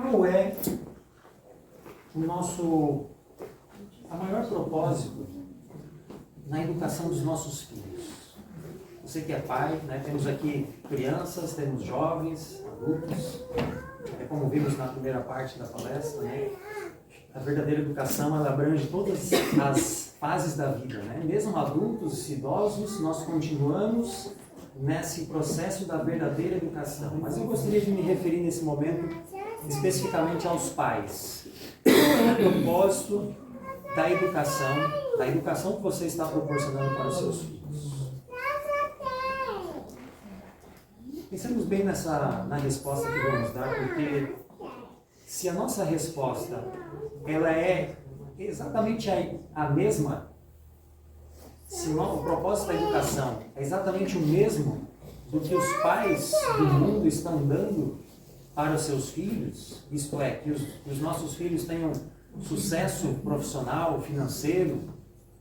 qual é a maior propósito na educação dos nossos filhos? Você que é pai, né? Temos aqui crianças, temos jovens, adultos. É como vimos na primeira parte da palestra, né? A verdadeira educação, ela abrange todas as fases da vida, né? Mesmo adultos, idosos, nós continuamos nesse processo da verdadeira educação. Mas eu gostaria de me referir nesse momento especificamente aos pais. Qual é o propósito da educação que você está proporcionando para os seus filhos? Pensemos bem na resposta que vamos dar, porque se a nossa resposta ela é exatamente a mesma, se o propósito da educação é exatamente o mesmo do que os pais do mundo estão dando para os seus filhos, isto é, que os nossos filhos tenham sucesso profissional, financeiro,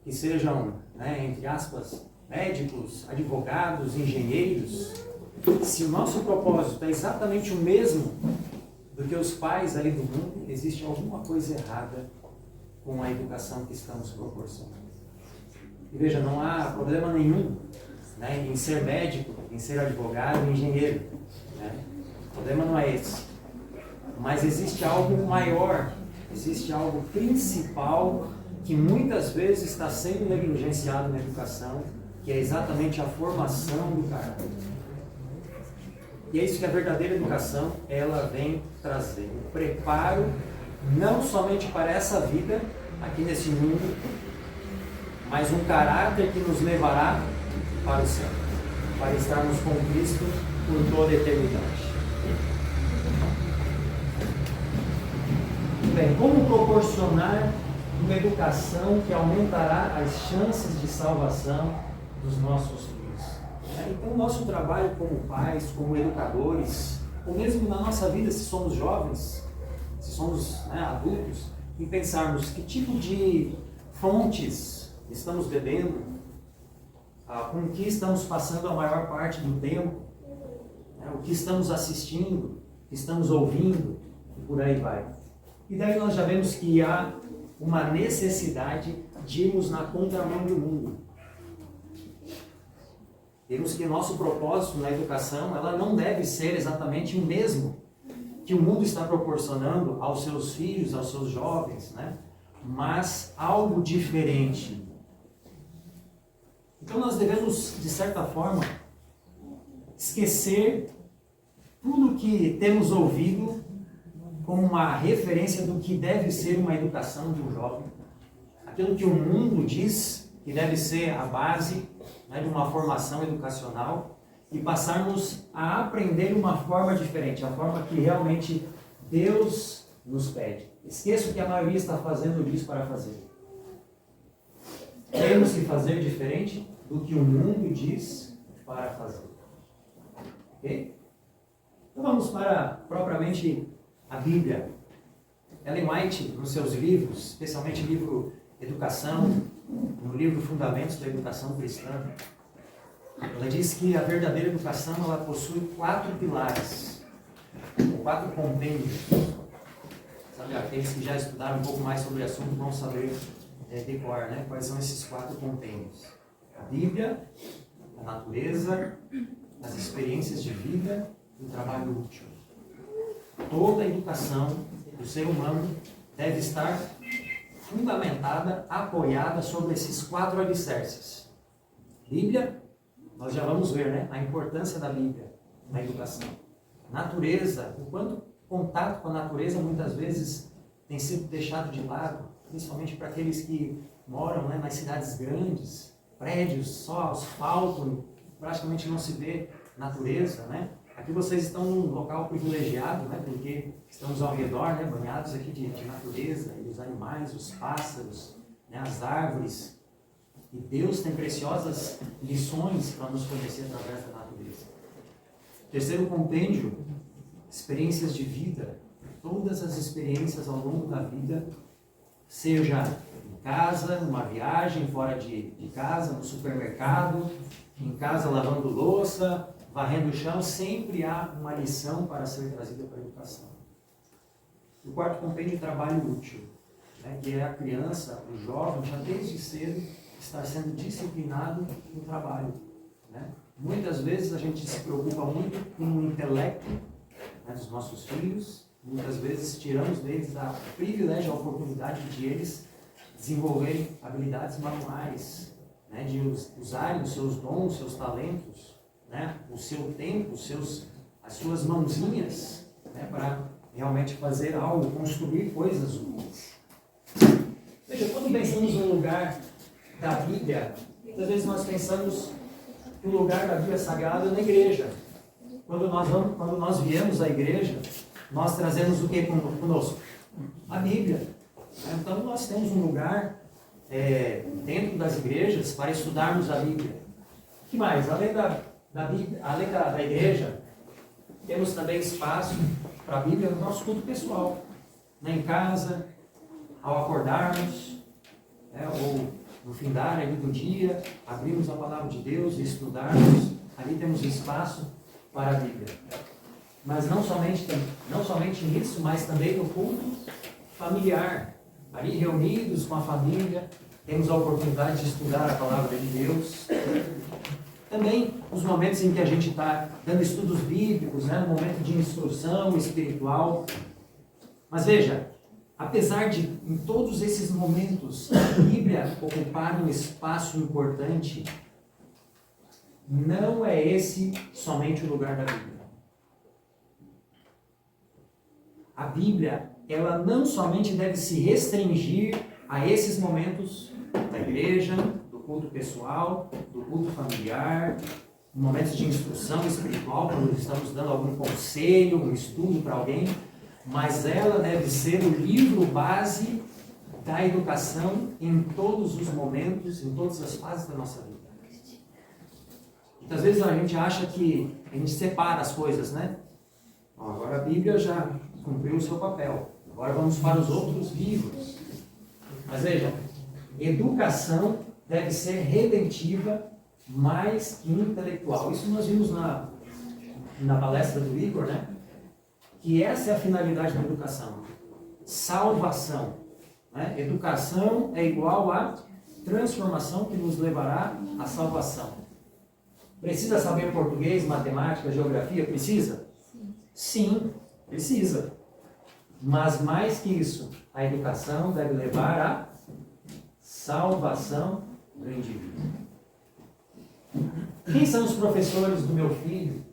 que sejam, né, entre aspas, médicos, advogados, engenheiros, se o nosso propósito é exatamente o mesmo do que os pais aí do mundo, existe alguma coisa errada com a educação que estamos proporcionando. E veja, não há problema nenhum, né, em ser médico, em ser advogado, engenheiro. Né? O problema não é esse. Mas existe algo maior, existe algo principal que muitas vezes está sendo negligenciado na educação, que é exatamente a formação do caráter. E é isso que a verdadeira educação, ela vem trazer. O preparo, não somente para essa vida, aqui nesse mundo, mas um caráter que nos levará para o céu, para estarmos com Cristo por toda a eternidade. Bem, como proporcionar uma educação que aumentará as chances de salvação dos nossos filhos? Então, o nosso trabalho como pais, como educadores, ou mesmo na nossa vida, se somos jovens, se somos, né, adultos, em pensarmos que tipo de fontes estamos bebendo, com o que estamos passando a maior parte do tempo, né, o que estamos assistindo, o que estamos ouvindo, e por aí vai. E daí nós já vemos que há uma necessidade de irmos na contramão do mundo. Vemos que o nosso propósito na educação, ela não deve ser exatamente o mesmo que o mundo está proporcionando aos seus filhos, aos seus jovens, né? Mas algo diferente. Então nós devemos, de certa forma, esquecer tudo que temos ouvido como uma referência do que deve ser uma educação de um jovem. Aquilo que o mundo diz que deve ser a base, né, de uma formação educacional, e passarmos a aprender uma forma diferente, a forma que realmente Deus nos pede. Esqueça o que a maioria está fazendo disso para fazer. Temos que fazer diferente do que o mundo diz para fazer. Ok? Então vamos para propriamente a Bíblia. Ellen White, nos seus livros, especialmente o livro Educação, no livro Fundamentos da Educação Cristã, ela diz que a verdadeira educação, ela possui 4 pilares, ou 4 compêndios. Sabe, aqueles que já estudaram um pouco mais sobre o assunto vão saber decor, né? Quais são esses 4 compêndios. A Bíblia, a natureza, as experiências de vida e o trabalho útil. Toda a educação do ser humano deve estar fundamentada, apoiada sobre esses 4 alicerces. Bíblia, nós já vamos ver, né, a importância da Bíblia na educação. Natureza, o quanto contato com a natureza muitas vezes tem sido deixado de lado, principalmente para aqueles que moram, né, nas cidades grandes, prédios, só asfalto, praticamente não se vê natureza, né? Aqui vocês estão num local privilegiado, né, porque estamos ao redor, né, banhados aqui de natureza, e os animais, os pássaros, né, as árvores. E Deus tem preciosas lições para nos conhecer através da natureza. Terceiro compêndio, experiências de vida. Todas as experiências ao longo da vida, seja em casa, numa viagem, fora de casa, no supermercado, em casa lavando louça, varrendo o chão, sempre há uma lição para ser trazida para a educação. o quarto compêndio de trabalho útil, né? Que é a criança, o jovem, já desde cedo, estar sendo disciplinado no trabalho, né? Muitas vezes a gente se preocupa muito com o intelecto, né, dos nossos filhos, muitas vezes tiramos deles a privilégio, a oportunidade de eles desenvolverem habilidades manuais, né, de usarem os seus dons, os seus talentos, né, o seu tempo, as suas mãozinhas, né, para realmente fazer algo, construir coisas úteis. Veja, quando pensamos no lugar da Bíblia, muitas vezes nós pensamos que o lugar da Bíblia Sagrada é na igreja. Quando nós viemos à igreja, nós trazemos o que conosco? A Bíblia. Então nós temos um lugar dentro das igrejas para estudarmos a Bíblia. O que mais? Além da Bíblia, além da igreja, temos também espaço para a Bíblia no nosso culto pessoal. Em casa, ao acordarmos, ou no findar ali do dia, abrimos a palavra de Deus e estudarmos. Ali temos espaço para a Bíblia. Mas não somente nisso, mas também no culto familiar. Ali reunidos com a família, temos a oportunidade de estudar a palavra de Deus. Também os momentos em que a gente está dando estudos bíblicos, né? Um momento de instrução espiritual. Mas veja, apesar de em todos esses momentos a Bíblia ocupar um espaço importante, não é esse somente o lugar da Bíblia. A Bíblia, ela não somente deve se restringir a esses momentos da igreja, do culto pessoal, do culto familiar, momentos de instrução espiritual, quando estamos dando algum conselho, um estudo para alguém, mas ela deve ser o livro base da educação em todos os momentos, em todas as fases da nossa vida. Muitas vezes a gente acha que a gente separa as coisas, né? Agora a Bíblia já cumpriu o seu papel. Agora vamos para os outros livros. Mas veja, educação deve ser redentiva mais que intelectual. Isso nós vimos na palestra do Igor, né? Que essa é a finalidade da educação. Salvação. Né? Educação é igual a transformação que nos levará à salvação. Precisa saber português, matemática, geografia? Precisa? Sim, precisa. Mas mais que isso, a educação deve levar à salvação do indivíduo. Quem são os professores do meu filho?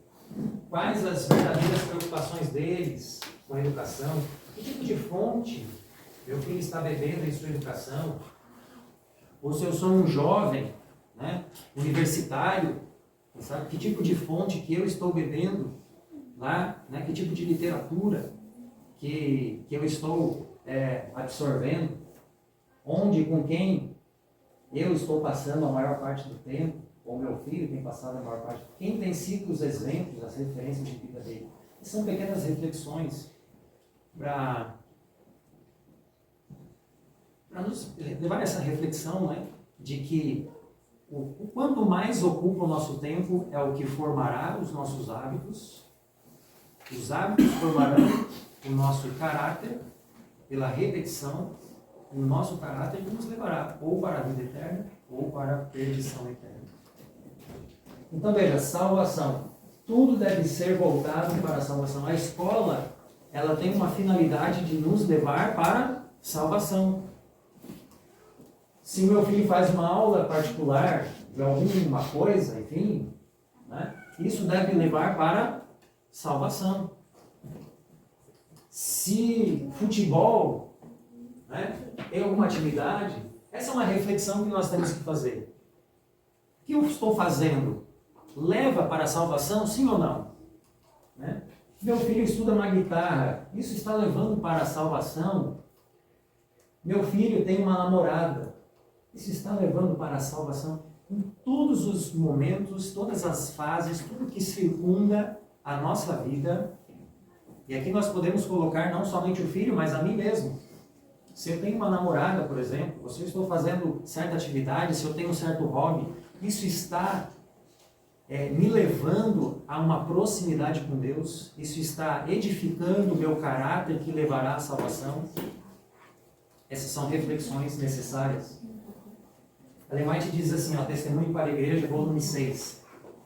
Quais as verdadeiras preocupações deles com a educação? Que tipo de fonte meu filho está bebendo em sua educação? Ou se eu sou um jovem, né, universitário, sabe, que tipo de fonte que eu estou bebendo lá, né, que tipo de literatura que eu estou absorvendo, onde, com quem eu estou passando a maior parte do tempo, ou meu filho tem passado a maior parte, quem tem sido os exemplos, as referências de vida dele. São pequenas reflexões para nos levar a essa reflexão, né, de que o quanto mais ocupa o nosso tempo é o que formará os nossos hábitos. Os hábitos formarão o nosso caráter, pela repetição, o nosso caráter que nos levará ou para a vida eterna ou para a perdição eterna. Então veja, salvação. Tudo deve ser voltado para a salvação. A escola, ela tem uma finalidade de nos levar para salvação. Se o meu filho faz uma aula particular de alguma coisa, enfim, né, isso deve levar para salvação. Se futebol, né, tem alguma atividade, essa é uma reflexão que nós temos que fazer. O que eu estou fazendo? Leva para a salvação, sim ou não? Né? Meu filho estuda uma guitarra, isso está levando para a salvação? Meu filho tem uma namorada, isso está levando para a salvação? Em todos os momentos, todas as fases, tudo que circunda a nossa vida. E aqui nós podemos colocar não somente o filho, mas a mim mesmo. Se eu tenho uma namorada, por exemplo, ou se eu estou fazendo certa atividade, se eu tenho um certo hobby, isso está me levando a uma proximidade com Deus? Isso está edificando o meu caráter que levará à salvação? Essas são reflexões necessárias. Ellen White diz assim, Testemunho para a Igreja, volume 6.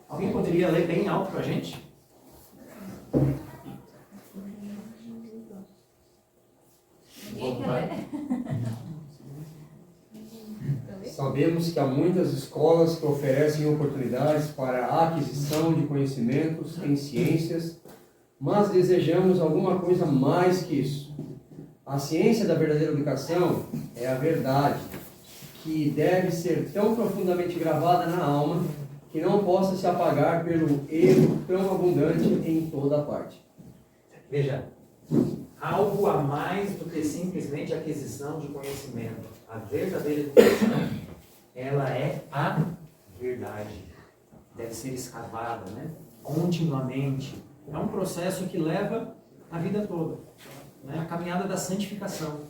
Alguém poderia ler bem alto para a gente? Ninguém quer ler. Sabemos que há muitas escolas que oferecem oportunidades para a aquisição de conhecimentos em ciências, mas desejamos alguma coisa mais que isso. A ciência da verdadeira educação é a verdade, que deve ser tão profundamente gravada na alma que não possa se apagar pelo erro tão abundante em toda parte. Veja, algo a mais do que simplesmente a aquisição de conhecimento. A verdadeira educação, ela é a verdade. Deve ser escavada, continuamente. É um processo que leva a vida toda. A caminhada da santificação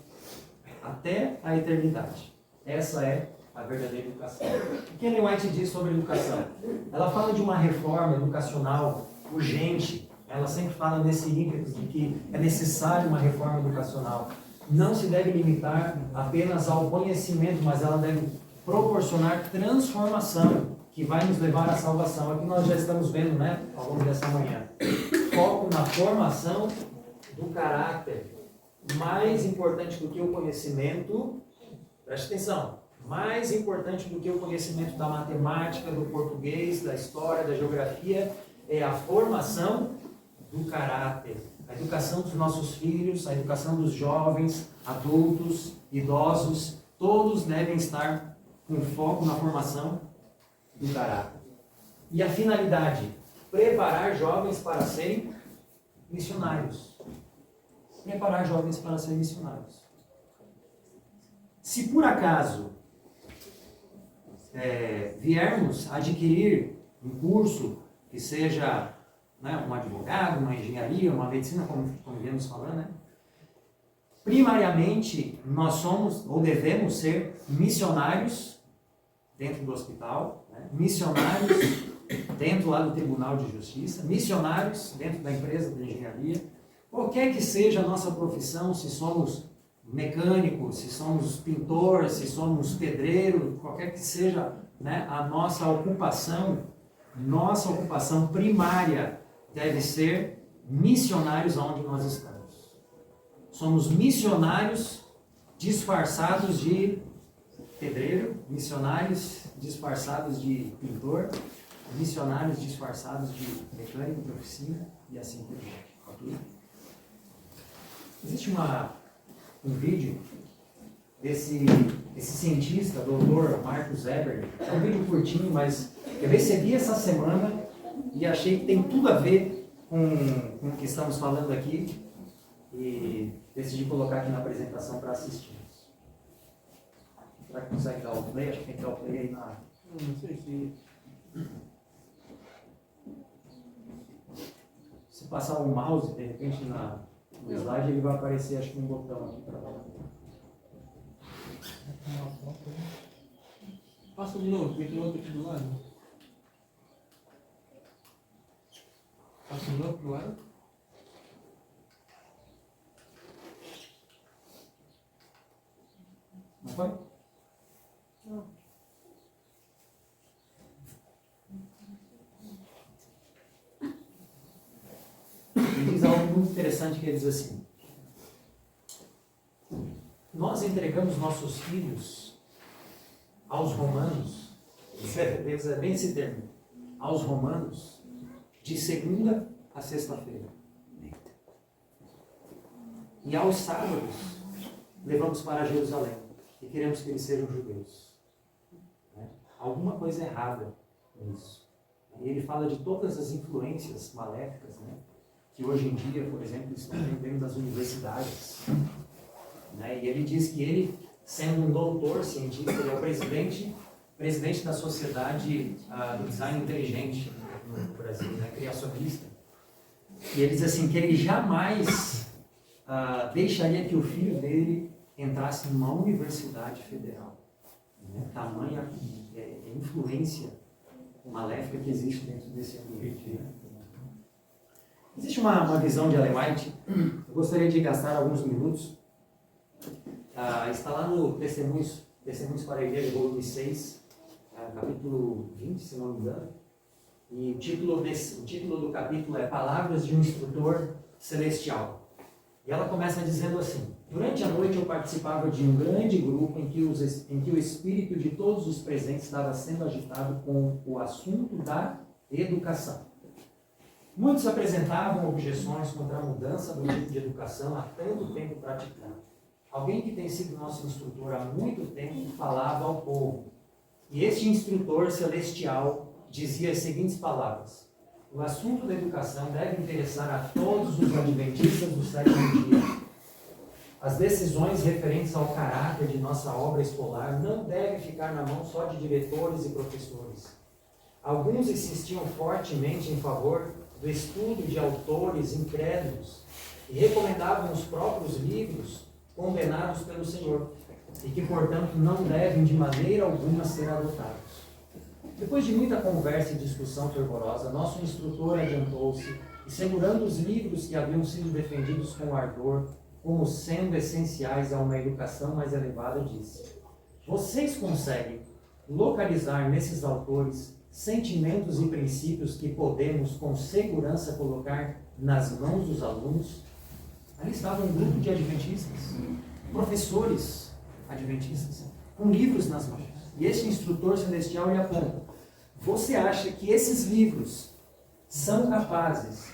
até a eternidade. Essa é a verdadeira educação. O que Ellen White diz sobre educação? Ela fala de uma reforma educacional urgente. Ela sempre fala nesse ímpeto de que é necessária uma reforma educacional. Não se deve limitar apenas ao conhecimento, mas ela deve proporcionar transformação que vai nos levar à salvação. Aqui nós já estamos vendo, ao longo dessa manhã. Foco na formação do caráter. Mais importante do que o conhecimento, preste atenção, mais importante do que o conhecimento da matemática, do português, da história, da geografia, é a formação do caráter. A educação dos nossos filhos, a educação dos jovens, adultos, idosos, todos devem estar com foco na formação do caráter. E a finalidade? Preparar jovens para serem missionários. Preparar jovens para serem missionários. Se por acaso viermos adquirir um curso que seja um advogado, uma engenharia, uma medicina, como viemos falando, primariamente nós somos ou devemos ser missionários dentro do hospital, missionários dentro lá do Tribunal de Justiça, missionários dentro da empresa de engenharia, qualquer que seja a nossa profissão, se somos mecânicos, se somos pintor, se somos pedreiro, qualquer que seja a nossa ocupação primária deve ser missionários aonde nós estamos. Somos missionários disfarçados de pedreiro, missionários disfarçados de pintor, missionários disfarçados de mecânico de oficina e assim por diante. Ok? Existe um vídeo desse cientista, doutor Marcus Eberle. É um vídeo curtinho, mas eu recebi essa semana e achei que tem tudo a ver com o que estamos falando aqui e decidi colocar aqui na apresentação para assistirmos. Será que consegue dar o play? Acho que tem que dar o play aí na... Não sei se... Se passar o mouse, de repente, no slide, ele vai aparecer, acho que um botão aqui para lá. Passa de novo, porque tem outro aqui do lado. Passa de novo pro lado. Não foi? Não. Ele diz algo muito interessante que ele diz assim: nós entregamos nossos filhos aos romanos, é bem esse termo, aos romanos, de segunda a sexta-feira. E aos sábados, levamos para Jerusalém e queremos que eles sejam judeus. Alguma coisa errada nisso. E ele fala de todas as influências maléficas, que hoje em dia, por exemplo, estão dentro das universidades. E ele diz que ele, sendo um doutor cientista, ele é o presidente da Sociedade do Design Inteligente no Brasil, criacionista. E ele diz assim, que ele jamais deixaria que o filho dele entrasse numa universidade federal. Tamanha influência maléfica que existe dentro desse ambiente. Né? Existe uma visão de Ellen White, eu gostaria de gastar alguns minutos. Está lá no Testemunhos para a Igreja, volume 6, capítulo 20, se não me engano. E o título do capítulo é Palavras de um Instrutor Celestial. E ela começa dizendo assim: durante a noite eu participava de um grande grupo em que o espírito de todos os presentes estava sendo agitado com o assunto da educação. Muitos apresentavam objeções contra a mudança do tipo de educação há tanto tempo praticado. Alguém que tem sido nosso instrutor há muito tempo falava ao povo. E este instrutor celestial dizia as seguintes palavras: o assunto da educação deve interessar a todos os adventistas do sétimo dia. As decisões referentes ao caráter de nossa obra escolar não devem ficar na mão só de diretores e professores. Alguns insistiam fortemente em favor do estudo de autores incrédulos e recomendavam os próprios livros condenados pelo Senhor e que, portanto, não devem de maneira alguma ser adotados. Depois de muita conversa e discussão fervorosa, nosso instrutor adiantou-se e, segurando os livros que haviam sido defendidos com ardor como sendo essenciais a uma educação mais elevada, disse: vocês conseguem localizar nesses autores sentimentos e princípios que podemos com segurança colocar nas mãos dos alunos? Ali estava um grupo de adventistas, professores adventistas, com livros nas mãos. E esse instrutor celestial lhe aponta: você acha que esses livros são capazes?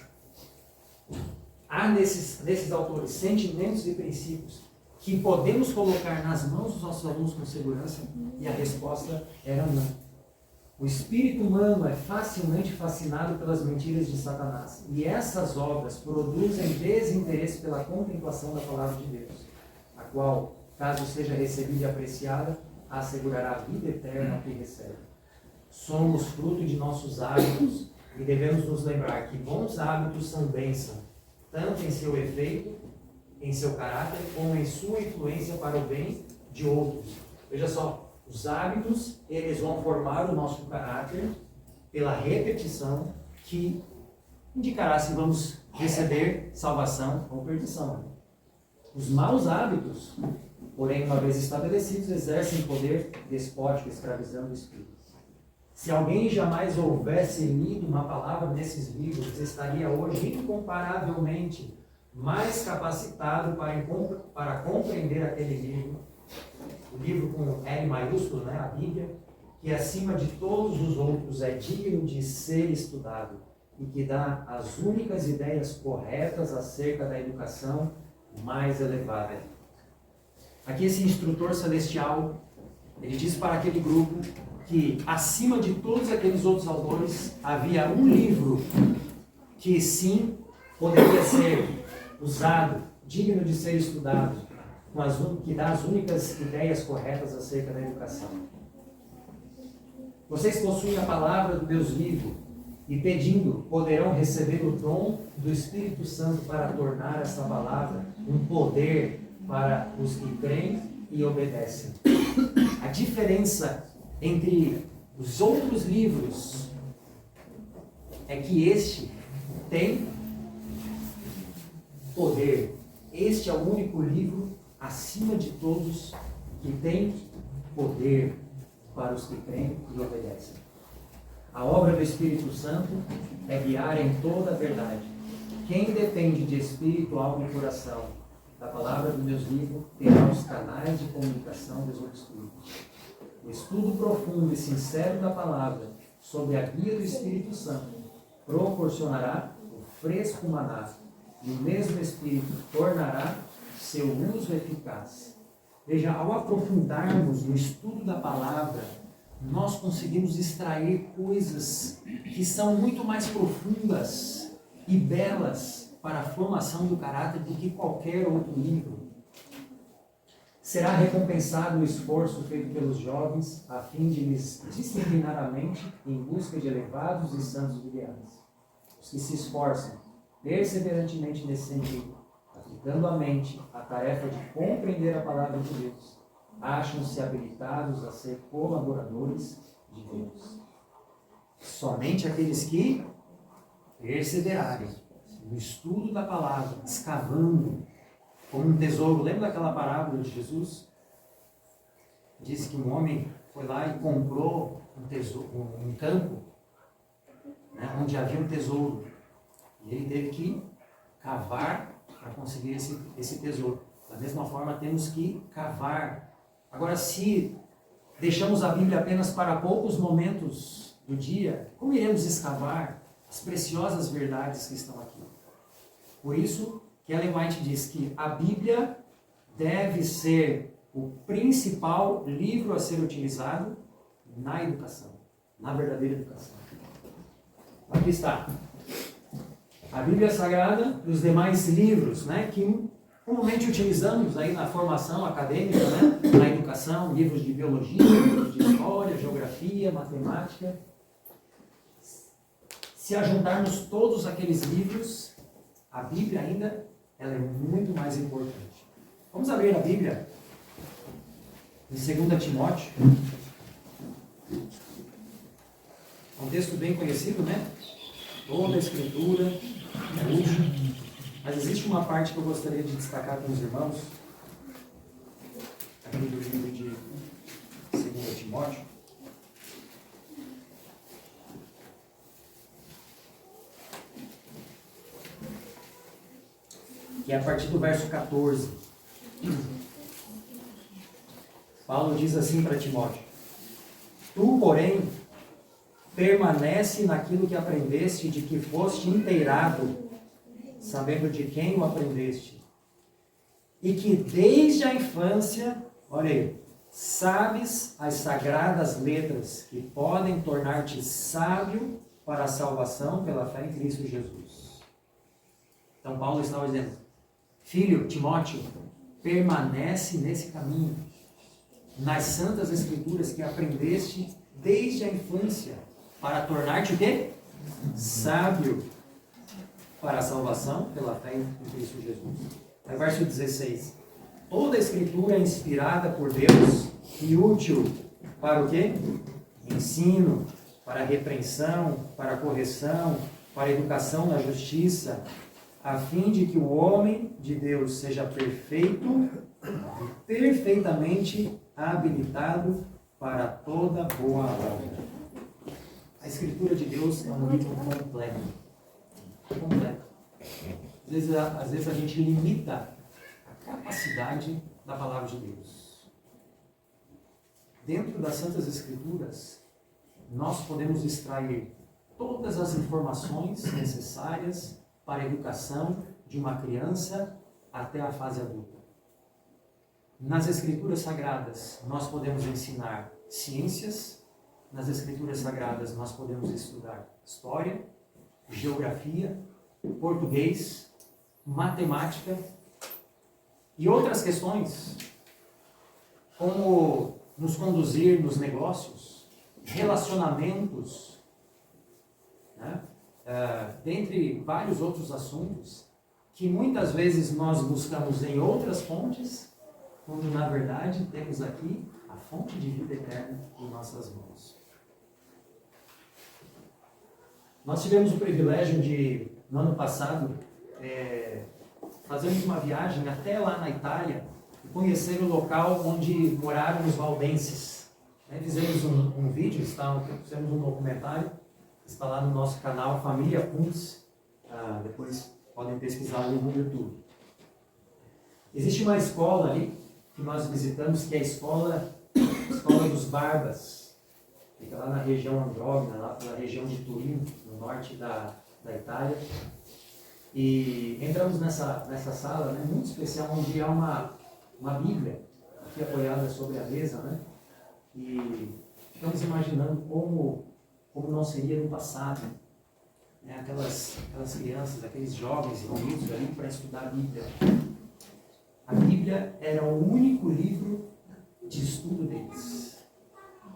Há nesses autores sentimentos e princípios que podemos colocar nas mãos dos nossos alunos com segurança? E a resposta era não. O espírito humano é facilmente fascinado pelas mentiras de Satanás. E essas obras produzem desinteresse pela contemplação da palavra de Deus, a qual, caso seja recebida e apreciada, assegurará a vida eterna que recebe. Somos fruto de nossos hábitos e devemos nos lembrar que bons hábitos são bênção, tanto em seu efeito, em seu caráter, como em sua influência para o bem de outros. Veja só, os hábitos, eles vão formar o nosso caráter pela repetição, que indicará se vamos receber salvação ou perdição. Os maus hábitos, porém, uma vez estabelecidos, exercem poder despótico, escravizando o espírito. Se alguém jamais houvesse lido uma palavra nesses livros, estaria hoje incomparavelmente mais capacitado para compreender aquele livro, o livro com L maiúsculo, né, a Bíblia, que acima de todos os outros é digno de ser estudado e que dá as únicas ideias corretas acerca da educação mais elevada. Aqui esse instrutor celestial, ele diz para aquele grupo que acima de todos aqueles outros autores havia um livro que sim poderia ser usado, digno de ser estudado, que dá as únicas ideias corretas acerca da educação. Vocês possuem a palavra do Deus vivo e, pedindo, poderão receber o dom do Espírito Santo para tornar essa palavra um poder para os que creem e obedecem. A diferença entre os outros livros é que este tem poder. Este é o único livro acima de todos que tem poder para os que creem e obedecem. A obra do Espírito Santo é guiar em toda a verdade. Quem depende de espírito, alma e coração da palavra do Deus vivo terá os canais de comunicação desobstruídos. O estudo profundo e sincero da palavra, sob a guia do Espírito Santo, proporcionará o fresco maná, e o mesmo Espírito tornará seu uso eficaz. Veja, ao aprofundarmos no estudo da palavra, nós conseguimos extrair coisas que são muito mais profundas e belas para a formação do caráter do que qualquer outro livro. Será recompensado o esforço feito pelos jovens a fim de lhes disciplinar a mente em busca de elevados e santos ideais. Os que se esforçam perseverantemente nesse sentido, aplicando a mente a tarefa de compreender a palavra de Deus, acham-se habilitados a ser colaboradores de Deus. Somente aqueles que perseverarem no estudo da palavra, escavando como um tesouro. Lembra daquela parábola de Jesus? Diz que um homem foi lá e comprou um tesouro, um campo, né, onde havia um tesouro. E ele teve que cavar para conseguir esse tesouro. Da mesma forma, temos que cavar. Agora, se deixamos a Bíblia apenas para poucos momentos do dia, como iremos escavar as preciosas verdades que estão aqui? Por isso que Ellen White diz que a Bíblia deve ser o principal livro a ser utilizado na educação, na verdadeira educação. Aqui está. A Bíblia Sagrada e os demais livros, né, que comumente utilizamos aí na formação acadêmica, né, na educação, livros de biologia, livros de história, geografia, matemática. Se ajuntarmos todos aqueles livros, a Bíblia ainda ela é muito mais importante. Vamos abrir a Bíblia em 2 Timóteo. É um texto bem conhecido, né? Toda a Escritura é útil. Mas existe uma parte que eu gostaria de destacar com os irmãos, aqui do livro de 2 Timóteo. Que é a partir do verso 14. Paulo diz assim para Timóteo: Tu, porém, permanece naquilo que aprendeste, de que foste inteirado, sabendo de quem o aprendeste, e que desde a infância, olha aí, sabes as sagradas letras que podem tornar-te sábio para a salvação pela fé em Cristo Jesus. Então Paulo estava dizendo: filho, Timóteo, permanece nesse caminho, nas santas escrituras que aprendeste desde a infância, para tornar-te o quê? Sábio para a salvação pela fé em Cristo Jesus. Aí, verso 16. Toda a escritura é inspirada por Deus e útil para o quê? Ensino, para repreensão, para correção, para educação na justiça, a fim de que o homem de Deus seja perfeito e perfeitamente habilitado para toda boa obra. A Escritura de Deus é um livro completo. Completo. Às vezes a gente limita a capacidade da palavra de Deus. Dentro das Santas Escrituras, nós podemos extrair todas as informações necessárias para a educação de uma criança até a fase adulta. Nas Escrituras Sagradas, nós podemos ensinar ciências. Nas Escrituras Sagradas, nós podemos estudar história, geografia, português, matemática e outras questões, como nos conduzir nos negócios, relacionamentos, né? Dentre vários outros assuntos que muitas vezes nós buscamos em outras fontes, quando na verdade temos aqui a fonte de vida eterna em nossas mãos. Nós tivemos o privilégio de, no ano passado, fazermos uma viagem até lá na Itália e conhecer o local onde moraram os valdenses. Fizemos um vídeo, fizemos um documentário, está lá no nosso canal Família Kuntz, depois podem pesquisar no YouTube. Existe uma escola ali que nós visitamos, que é a escola dos Barbas. Fica lá na região Andrómeda, lá pela região de Turim, no norte da Itália. E entramos nessa sala, né, muito especial, onde há uma Bíblia aqui apoiada sobre a mesa, né? E ficamos imaginando como não seria no passado, né? Aquelas crianças, aqueles jovens reunidos ali para estudar a Bíblia. A Bíblia era o único livro de estudo deles.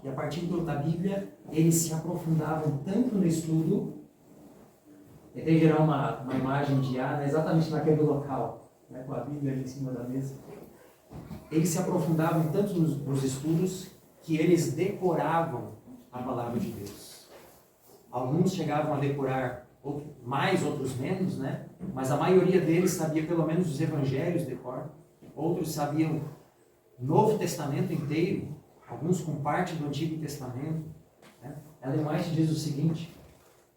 E a partir da Bíblia, eles se aprofundavam tanto no estudo. Tentei gerar uma imagem de Ana exatamente naquele local, né, com a Bíblia ali em cima da mesa. Eles se aprofundavam tanto nos estudos que eles decoravam a palavra de Deus. Alguns chegavam a decorar mais, outros menos, né? Mas a maioria deles sabia pelo menos os evangelhos de cor. Outros sabiam o Novo Testamento inteiro, alguns com parte do Antigo Testamento. Né? Ellen White diz o seguinte: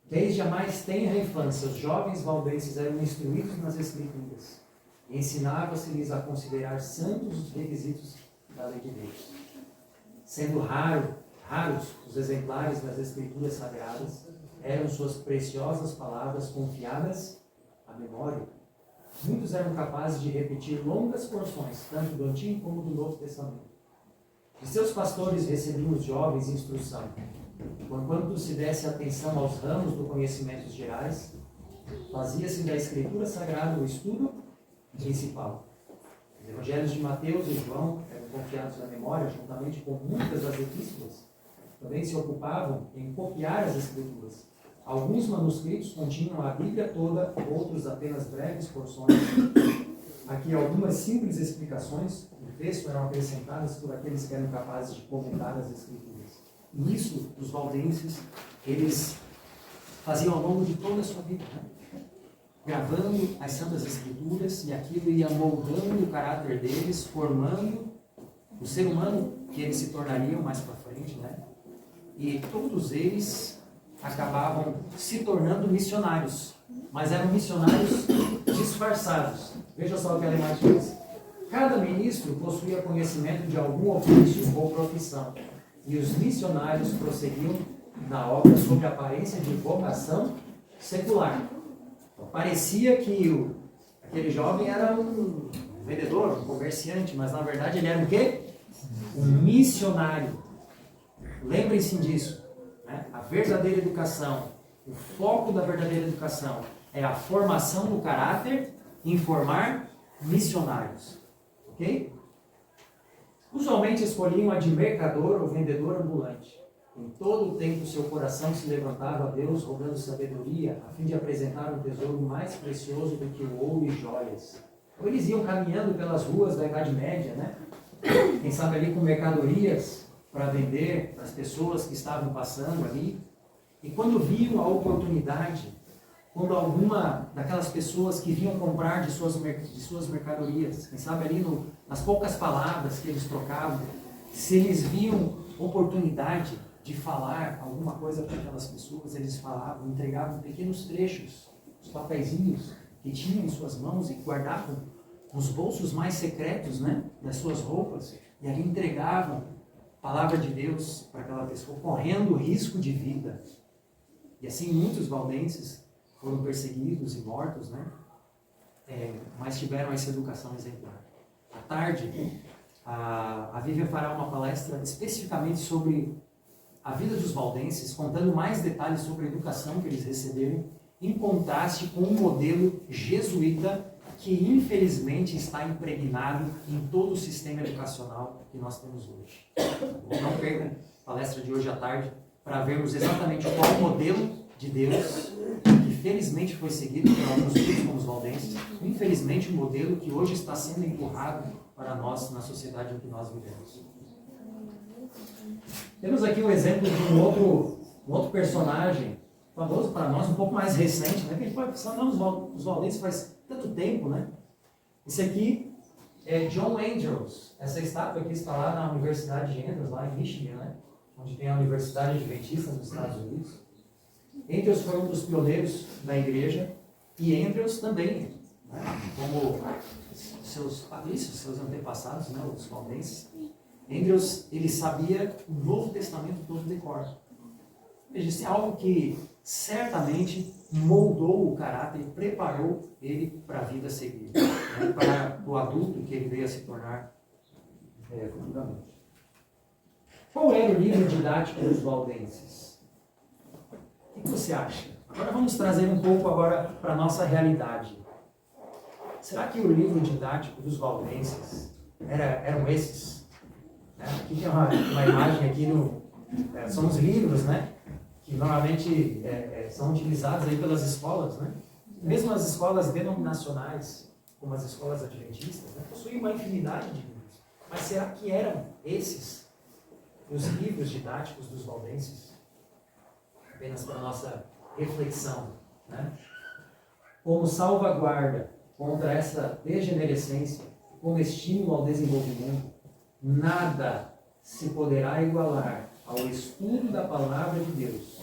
desde a mais tenra infância, os jovens valdenses eram instruídos nas Escrituras e ensinava-se-lhes a considerar santos os requisitos da lei de Deus. Sendo raros os exemplares das Escrituras Sagradas, eram suas preciosas palavras confiadas à memória. Muitos eram capazes de repetir longas porções, tanto do Antigo como do Novo Testamento. De seus pastores recebiam os jovens instrução, conquanto se desse atenção aos ramos do conhecimentos gerais, fazia-se da Escritura Sagrada o estudo principal. Os evangelhos de Mateus e João eram confiados na memória, juntamente com muitas das epístolas. Também se ocupavam em copiar as Escrituras. Alguns manuscritos continham a Bíblia toda, outros apenas breves porções. Aqui algumas simples explicações do texto eram acrescentadas por aqueles que eram capazes de comentar as Escrituras. E isso, os valdenses, eles faziam ao longo de toda a sua vida, né? Gravando as Santas Escrituras, e aquilo ia moldando o caráter deles, formando o ser humano que eles se tornariam mais para frente, né? E todos eles acabavam se tornando missionários, mas eram missionários disfarçados. Veja só o que a Ellen White diz: cada ministro possuía conhecimento de algum ofício ou profissão, e os missionários prosseguiam na obra sob a aparência de vocação secular. Então, parecia que aquele jovem era um vendedor, um comerciante, mas na verdade ele era o quê? Um missionário. Lembrem-se disso, né? A verdadeira educação, o foco da verdadeira educação é a formação do caráter em formar missionários. Ok? Usualmente escolhiam a de mercador ou vendedor ambulante. Em todo o tempo seu coração se levantava a Deus rogando sabedoria, a fim de apresentar um tesouro mais precioso do que o ouro e joias. Então eles iam caminhando pelas ruas da Idade Média, né? Quem sabe ali com mercadorias para vender para as pessoas que estavam passando ali. E quando viam a oportunidade, quando alguma daquelas pessoas que vinham comprar de suas mercadorias, quem sabe ali nas poucas palavras que eles trocavam, se eles viam oportunidade de falar alguma coisa para aquelas pessoas, eles falavam, entregavam pequenos trechos, os papeizinhos que tinham em suas mãos e guardavam nos bolsos mais secretos, né, das suas roupas, e ali entregavam a palavra de Deus para aquela pessoa, correndo risco de vida. E assim muitos valdenses foram perseguidos e mortos, né? Mas tiveram essa educação exemplar. À tarde, a Vivian fará uma palestra especificamente sobre a vida dos valdenses, contando mais detalhes sobre a educação que eles receberam, em contraste com o modelo jesuíta que infelizmente está impregnado em todo o sistema educacional que nós temos hoje. Não percam a palestra de hoje à tarde para vermos exatamente qual o modelo de Deus que felizmente foi seguido por alguns grupos como os valdenses, infelizmente o modelo que hoje está sendo empurrado para nós na sociedade em que nós vivemos. Temos aqui o exemplo de um outro personagem famoso para nós, um pouco mais recente, né? Que a gente pode pensar, não, os valdenses faz tanto tempo, né? Esse aqui é John Andrews. Essa estátua aqui está lá na Universidade de Andrews, lá em Michigan, né? Onde tem a Universidade Adventista nos Estados Unidos. Andrews foi um dos pioneiros da igreja e Andrews também, né? Como seus patrícios, seus antepassados, né? Os valdenses. Andrews, ele sabia o Novo Testamento todo de cor. Veja, isso é algo que certamente moldou o caráter e preparou ele para a vida seguinte, né? Para o adulto que ele veio a se tornar futuramente. Qual era o livro didático dos valdenses? O que você acha? Agora vamos trazer um pouco agora para a nossa realidade. Será que o livro didático dos valdenses eram esses? Aqui tem uma imagem aqui são os livros, né? Que normalmente são utilizados aí pelas escolas, né? Mesmo as escolas denominacionais, como as escolas adventistas, né? Possuem uma infinidade de livros. Mas será que eram esses os livros didáticos dos valdenses? apenas para nossa reflexão, né? Como salvaguarda contra essa degenerescência, como estímulo ao desenvolvimento, nada se poderá igualar ao estudo da palavra de Deus.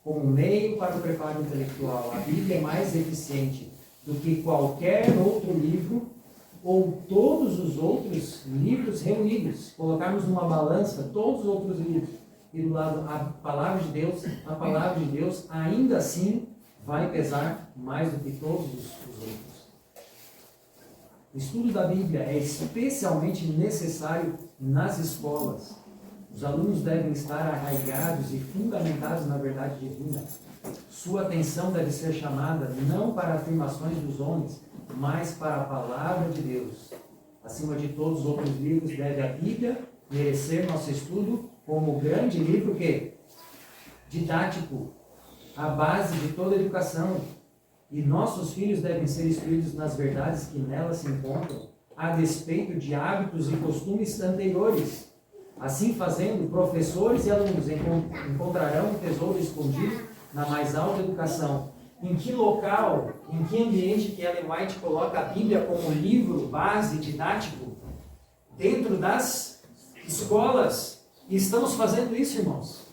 Como meio para o preparo intelectual, a Bíblia é mais eficiente do que qualquer outro livro ou todos os outros livros reunidos. Colocarmos numa balança todos os outros livros e do lado a palavra de Deus ainda assim vai pesar mais do que todos os outros. O estudo da Bíblia é especialmente necessário nas escolas. Os alunos devem estar arraigados e fundamentados na verdade divina. Sua atenção deve ser chamada não para afirmações dos homens, mas para a palavra de Deus. Acima de todos os outros livros, deve a Bíblia merecer nosso estudo como o grande livro que didático, a base de toda a educação. E nossos filhos devem ser instruídos nas verdades que nela se encontram, a despeito de hábitos e costumes anteriores. Assim fazendo, professores e alunos encontrarão um tesouro escondido na mais alta educação. Em que local, em que ambiente que Ellen White coloca a Bíblia como livro base didático? Dentro das escolas. E estamos fazendo isso, irmãos.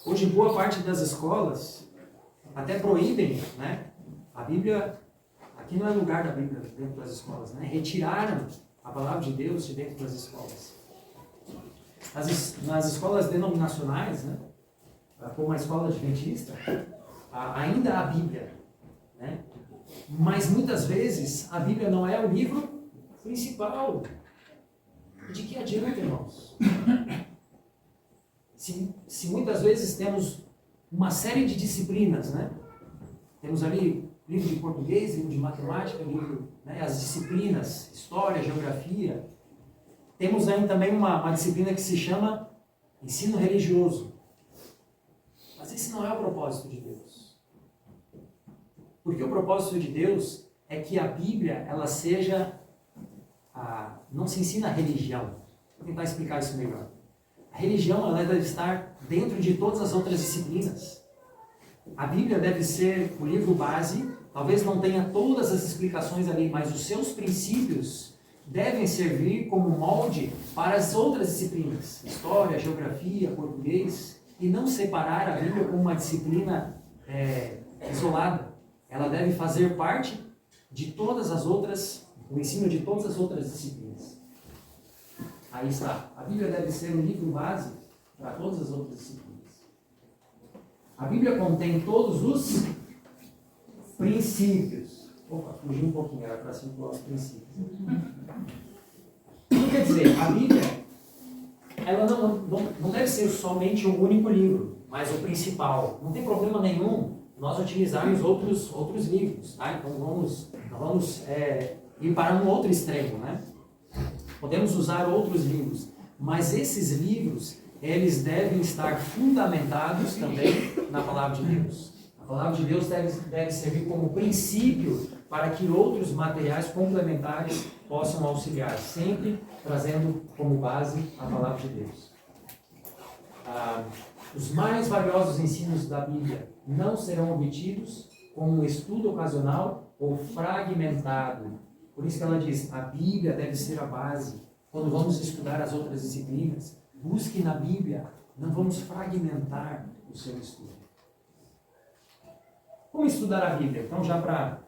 Hoje, boa parte das escolas até proíbem, né? A Bíblia, aqui não é lugar da Bíblia dentro das escolas, né? Retiraram a palavra de Deus de dentro das escolas. Nas escolas denominacionais, né? Como a escola adventista, ainda há a Bíblia, né? Mas muitas vezes a Bíblia não é o livro principal. De que adianta, irmãos? Se muitas vezes temos uma série de disciplinas, né? Temos ali livro de português, livro de matemática, livro, né? As disciplinas, história, geografia. Temos aí também uma disciplina que se chama ensino religioso. Mas esse não é o propósito de Deus. Porque o propósito de Deus é que a Bíblia, ela seja... não se ensina a religião. Vou tentar explicar isso melhor. A religião, ela deve estar dentro de todas as outras disciplinas. A Bíblia deve ser o livro base, talvez não tenha todas as explicações ali, mas os seus princípios devem servir como molde para as outras disciplinas. História, geografia, português. E não separar a Bíblia como uma disciplina isolada. Ela deve fazer parte de todas as outras, o ensino de todas as outras disciplinas. Aí está. A Bíblia deve ser um livro base para todas as outras disciplinas. A Bíblia contém todos os princípios. Opa, fugi um pouquinho, era para situar os princípios. Então, quer dizer, a Bíblia, ela não deve ser somente um único livro, mas o principal. Não tem problema nenhum nós utilizarmos outros livros, tá? Então vamos ir para um outro extremo, né? Podemos usar outros livros, mas esses livros, eles devem estar fundamentados também na palavra de Deus. A palavra de Deus deve servir como princípio para que outros materiais complementares possam auxiliar, sempre trazendo como base a palavra de Deus. Os mais valiosos ensinos da Bíblia não serão obtidos com um estudo ocasional ou fragmentado. Por isso que ela diz, a Bíblia deve ser a base. Quando vamos estudar as outras disciplinas, busque na Bíblia, não vamos fragmentar o seu estudo. Como estudar a Bíblia? Então, já para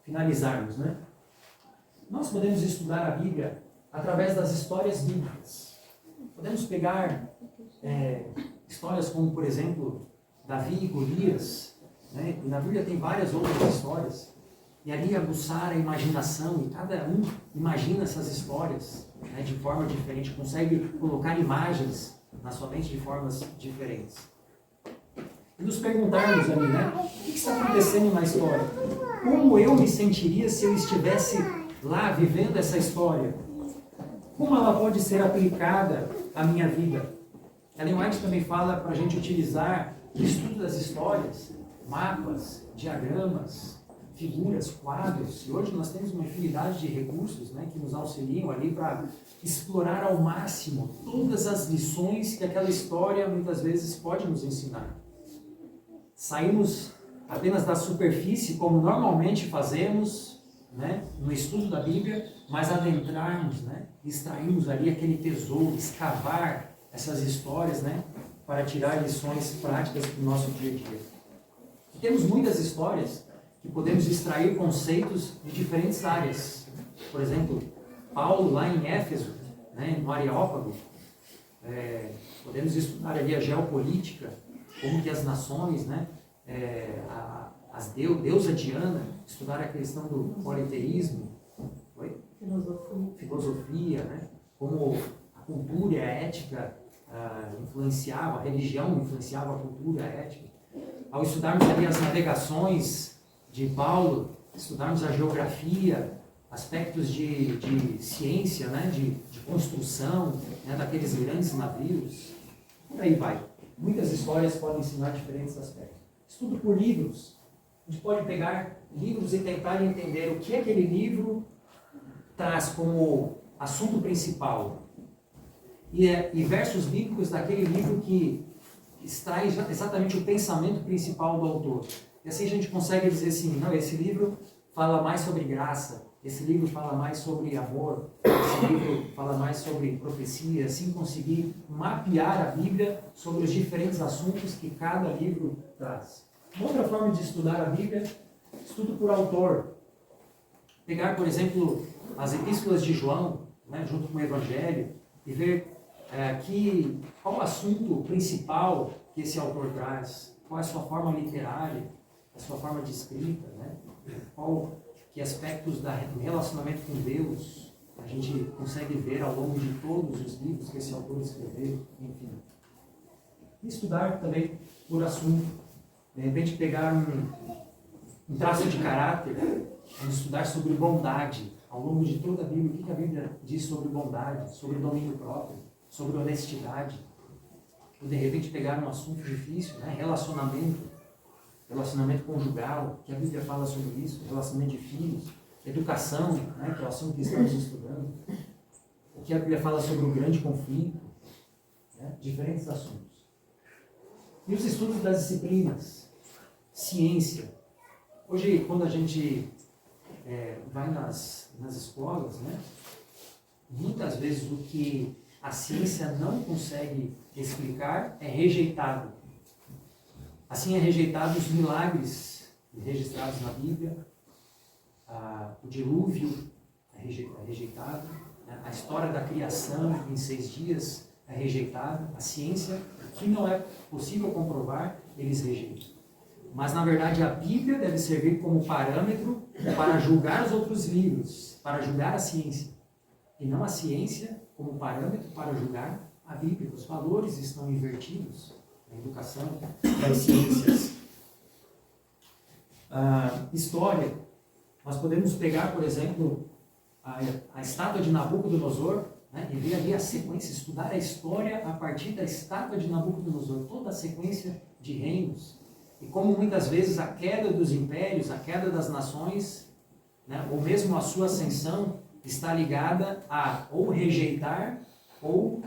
finalizarmos, né? Nós podemos estudar a Bíblia através das histórias bíblicas. Podemos pegar histórias como, por exemplo, Davi e Golias, né? E na Bíblia tem várias outras histórias. E ali aguçar a imaginação, e cada um imagina essas histórias, né, de forma diferente, consegue colocar imagens na sua mente de formas diferentes. E nos perguntarmos ali, né, o que está acontecendo na história? Como eu me sentiria se eu estivesse lá vivendo essa história? Como ela pode ser aplicada à minha vida? Ellen White também fala para a gente utilizar o estudo das histórias, mapas, diagramas, figuras, quadros, e hoje nós temos uma infinidade de recursos, né, que nos auxiliam ali para explorar ao máximo todas as lições que aquela história muitas vezes pode nos ensinar. Saímos apenas da superfície, como normalmente fazemos, né, no estudo da Bíblia, mas adentrarmos, né, extrairmos ali aquele tesouro, escavar essas histórias, né, para tirar lições práticas para o nosso dia a dia. E temos muitas histórias que podemos extrair conceitos de diferentes áreas. Por exemplo, Paulo lá em Éfeso, né, no Areópago, podemos estudar ali a geopolítica, como que as nações, né, deusa Diana, estudar a questão do politeísmo, filosofia, né, como a cultura e a ética influenciava, a religião influenciava a cultura e a ética. Ao estudarmos ali as navegações de Paulo, estudarmos a geografia, aspectos de ciência, né, de construção, né, daqueles grandes navios, por aí vai. Muitas histórias podem ensinar diferentes aspectos. Estudo por livros. A gente pode pegar livros e tentar entender o que aquele livro traz como assunto principal. E versos bíblicos daquele livro que extrai exatamente o pensamento principal do autor. E assim a gente consegue dizer assim, não, esse livro fala mais sobre graça, esse livro fala mais sobre amor, esse livro fala mais sobre profecia, assim conseguir mapear a Bíblia sobre os diferentes assuntos que cada livro traz. Uma outra forma de estudar a Bíblia, estudo por autor. Pegar, por exemplo, as epístolas de João, né, junto com o Evangelho, e ver qual o assunto principal que esse autor traz, qual é a sua forma literária, a sua forma de escrita, né? Que aspectos do relacionamento com Deus a gente consegue ver ao longo de todos os livros que esse autor escreveu, enfim. E estudar também por assunto. De repente pegar um traço de caráter, estudar sobre bondade, ao longo de toda a Bíblia, o que a Bíblia diz sobre bondade, sobre domínio próprio, sobre honestidade. Ou de repente pegar um assunto difícil, né? Relacionamento conjugal, que a Bíblia fala sobre isso, relacionamento de filhos, educação, né? Que é o assunto que estamos estudando. O que a Bíblia fala sobre o grande conflito, né? Diferentes assuntos. E os estudos das disciplinas, ciência. Hoje, quando a gente vai nas escolas, né? Muitas vezes o que a ciência não consegue explicar é rejeitado. Assim é rejeitado os milagres registrados na Bíblia, o dilúvio é rejeitado, né? A história da criação em 6 dias é rejeitada, a ciência, o que não é possível comprovar, eles rejeitam. Mas na verdade a Bíblia deve servir como parâmetro para julgar os outros livros, para julgar a ciência, e não a ciência como parâmetro para julgar a Bíblia. Os valores estão invertidos na educação das ciências. História. Nós podemos pegar, por exemplo, a estátua de Nabucodonosor, né, e ver ali a sequência, estudar a história a partir da estátua de Nabucodonosor, toda a sequência de reinos. E como muitas vezes a queda dos impérios, a queda das nações, né, ou mesmo a sua ascensão, está ligada a ou rejeitar ou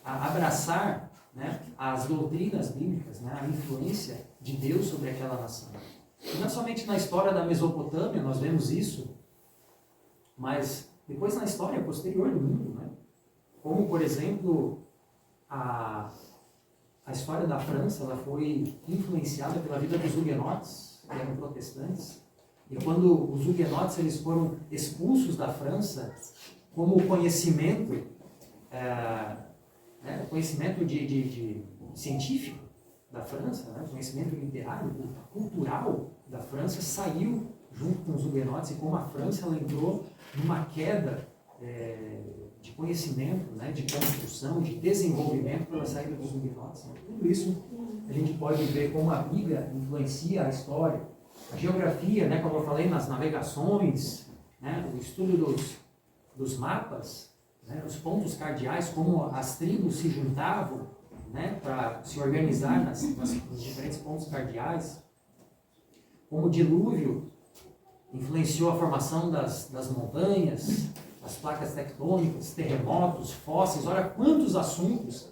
a abraçar, né, as doutrinas bíblicas, né, a influência de Deus sobre aquela nação. E não somente na história da Mesopotâmia nós vemos isso, mas depois na história posterior do mundo, né? Como, por exemplo, a história da França, ela foi influenciada pela vida dos huguenotes, que eram protestantes. E quando os huguenotes eles foram expulsos da França, como conhecimento, conhecimento de científico da França, né, conhecimento literário, cultural da França, saiu junto com os huguenotes, e como a França ela entrou numa queda de conhecimento, né, de construção, de desenvolvimento pela saída dos huguenotes. Né. Tudo isso a gente pode ver como a Bíblia influencia a história. A geografia, né, como eu falei, nas navegações, né, o estudo dos mapas, né, os pontos cardeais, como as tribos se juntavam, né, para se organizar nos diferentes pontos cardeais, como o dilúvio influenciou a formação das montanhas, as placas tectônicas, terremotos, fósseis. Olha quantos assuntos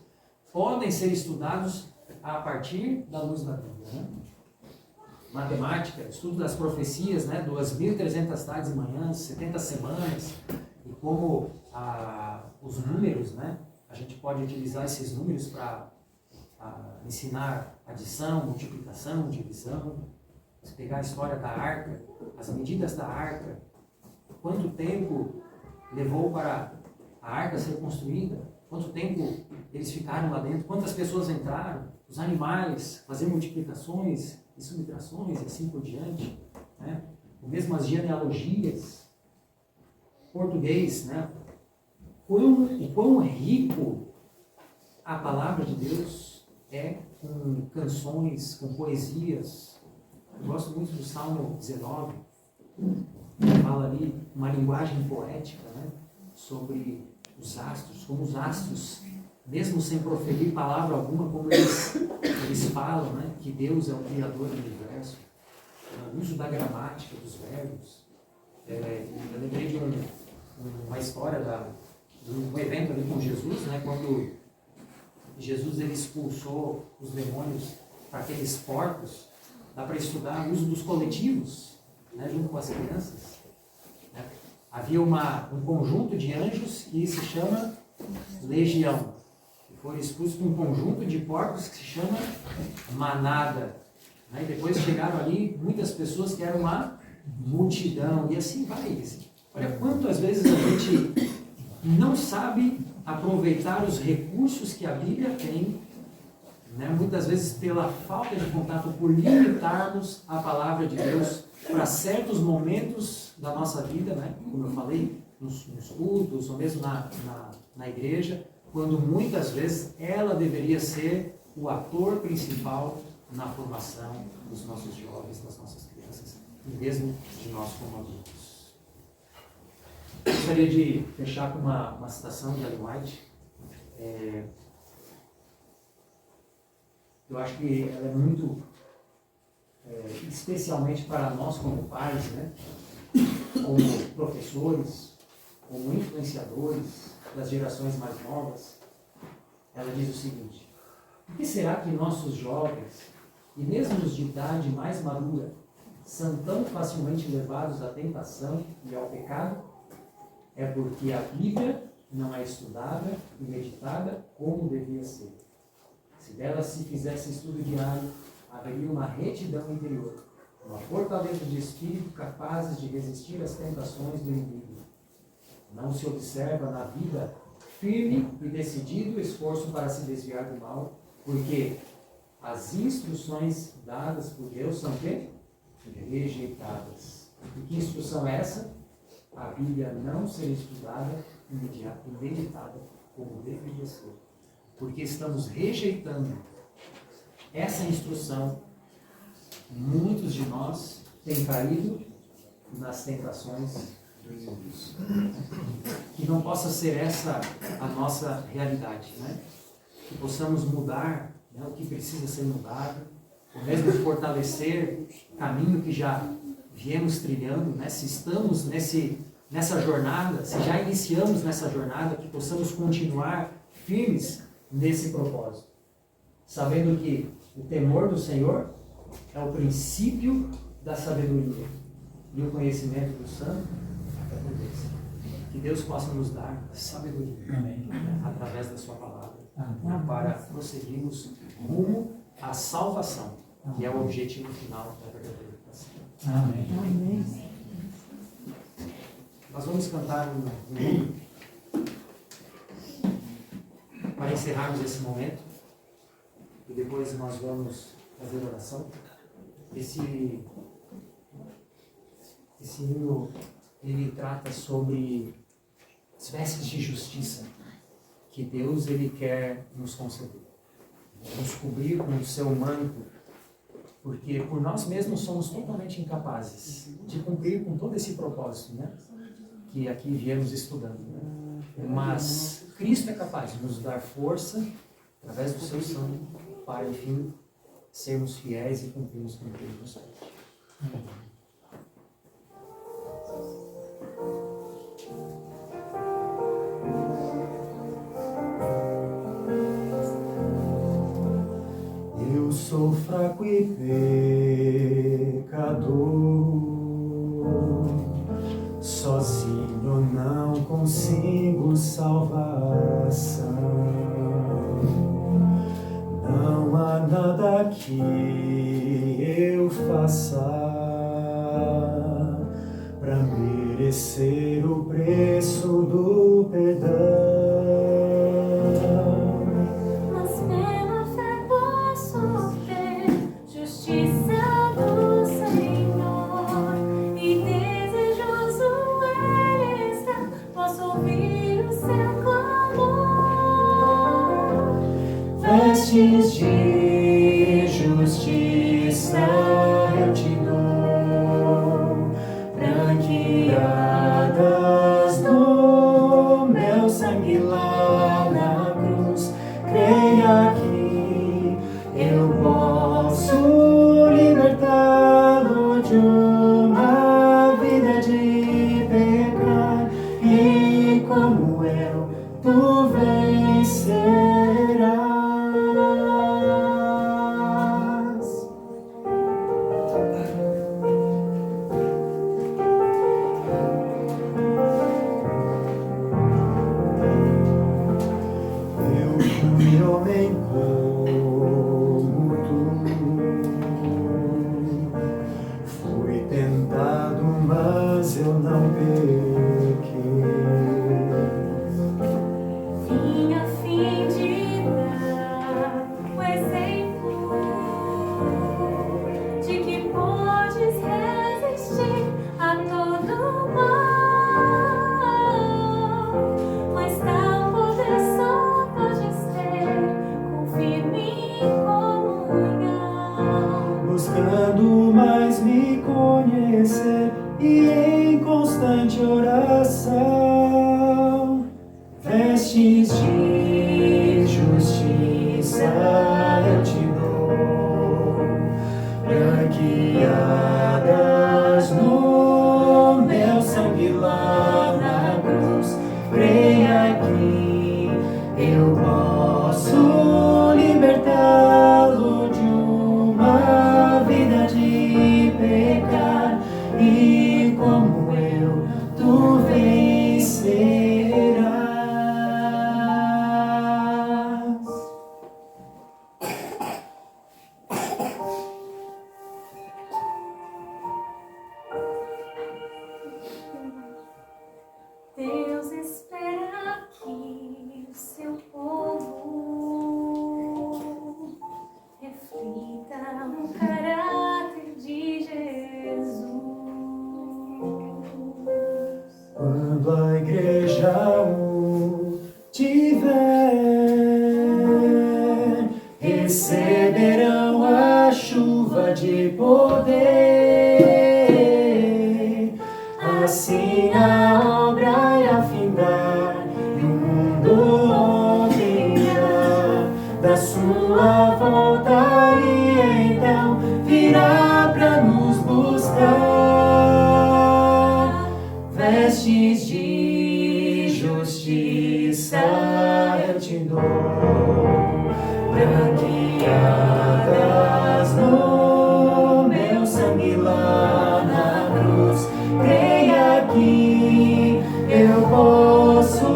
podem ser estudados a partir da luz da Bíblia, né? Matemática, estudo das profecias, né? 2.300 tardes e manhãs, 70 semanas, e como os números, né? A gente pode utilizar esses números para ensinar adição, multiplicação, divisão. Se pegar a história da arca, as medidas da arca, quanto tempo levou para a arca ser construída, quanto tempo eles ficaram lá dentro, quantas pessoas entraram, os animais, fazer multiplicações e subtrações e assim por diante, né? O mesmo as genealogias, português, né? O quão rico a palavra de Deus é com canções, com poesias. Eu gosto muito do Salmo 19, que fala ali uma linguagem poética, né? Sobre os astros, como os astros, mesmo sem proferir palavra alguma, como eles falam, né? Que Deus é o Criador do universo. O uso da gramática, dos verbos. Eu lembrei de uma história de um evento ali com Jesus, né? Quando Jesus ele expulsou os demônios para aqueles porcos. Dá para estudar o uso dos coletivos, né? Junto com as crianças. Né? Havia um conjunto de anjos que se chama legião. E foram expulsos por um conjunto de porcos que se chama manada. Né? E depois chegaram ali muitas pessoas que eram uma multidão. E assim vai. Olha quantas vezes a gente não sabe aproveitar os recursos que a Bíblia tem, né? Muitas vezes pela falta de contato, por limitarmos a palavra de Deus para certos momentos da nossa vida, né? Como eu falei, nos cultos ou mesmo na igreja, quando muitas vezes ela deveria ser o ator principal na formação dos nossos jovens, das nossas crianças e mesmo de nós como adultos. Eu gostaria de fechar com uma citação de Ellen White. Eu acho que ela é muito, especialmente para nós como pais, né? Como professores, como influenciadores das gerações mais novas. Ela diz o seguinte: por que será que nossos jovens, e mesmo os de idade mais madura, são tão facilmente levados à tentação e ao pecado? É porque a Bíblia não é estudada e meditada como devia ser. Se dela se fizesse estudo diário, haveria uma retidão interior, uma fortaleza de espírito capazes de resistir às tentações do inimigo. Não se observa na vida firme e decidido esforço para se desviar do mal, porque as instruções dadas por Deus são quê? Rejeitadas. E que instrução é essa? A Bíblia não ser estudada e meditada como deveria ser. Porque estamos rejeitando essa instrução. Muitos de nós têm caído nas tentações do inimigo. Que não possa ser essa a nossa realidade, né? Que possamos mudar, né, o que precisa ser mudado, ou mesmo fortalecer o caminho que já viemos trilhando, né? Se estamos nessa jornada, se já iniciamos nessa jornada, que possamos continuar firmes nesse propósito, sabendo que o temor do Senhor é o princípio da sabedoria e o conhecimento do santo é prudência. Que Deus possa nos dar sabedoria. Amém. Através da sua palavra, para prosseguirmos rumo à salvação, que é o objetivo final da verdadeira educação. Amém. Amém. Nós vamos cantar um hino para encerrarmos esse momento e depois nós vamos fazer oração. Esse hino, ele trata sobre as vestes de justiça que Deus ele quer nos conceder, nos cobrir com o seu manto, porque por nós mesmos somos totalmente incapazes de cumprir com todo esse propósito, né? Que aqui viemos estudando, né? Mas Cristo é capaz de nos dar força através do seu sangue para, enfim, sermos fiéis e cumprirmos com o que Ele nos pede. fraco e pecador. Sozinho não consigo salvação. Não há nada que eu faça para merecer o preço do perdão. Mas pela fé posso ter justiça do Senhor, e desejoso Ele está, posso ouvir o seu clamor. Vestes de justiça eu te dou, branqueadas no meu sangue lá na cruz. Creia que eu posso libertá-lo de uma vida de pecar, e como eu, tu vencerás. Eu fui homem como tu, fui tentado, mas eu não pequei. Vim a fim de dar o exemplo de que podes resistir a todo mal, mas tal poder só podes ter com firme comunhão. Buscando mais me conhecer e em constante oração. Vestes de justiça eu te dou, branqueadas no meu sangue lá na cruz. Creia que eu posso libertá-lo de uma vida de pecar, e como eu, tu vencerás. Deus espera que o seu povo reflita o caráter de Jesus. Quando a igreja o tiver, receberão a chuva de poder. Assim a obra irá findar e o mundo ouvirá da sua volta, e então virá para nos buscar. Vestes de justiça eu te dou, branqueadas no meu sangue lá na cruz. Creia que eu posso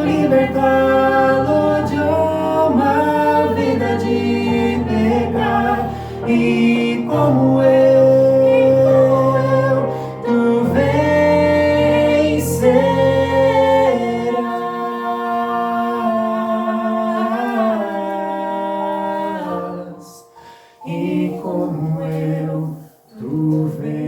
libertá-lo de uma vida de pecar, e como eu, tu vencerás. E como eu, tu vencerás.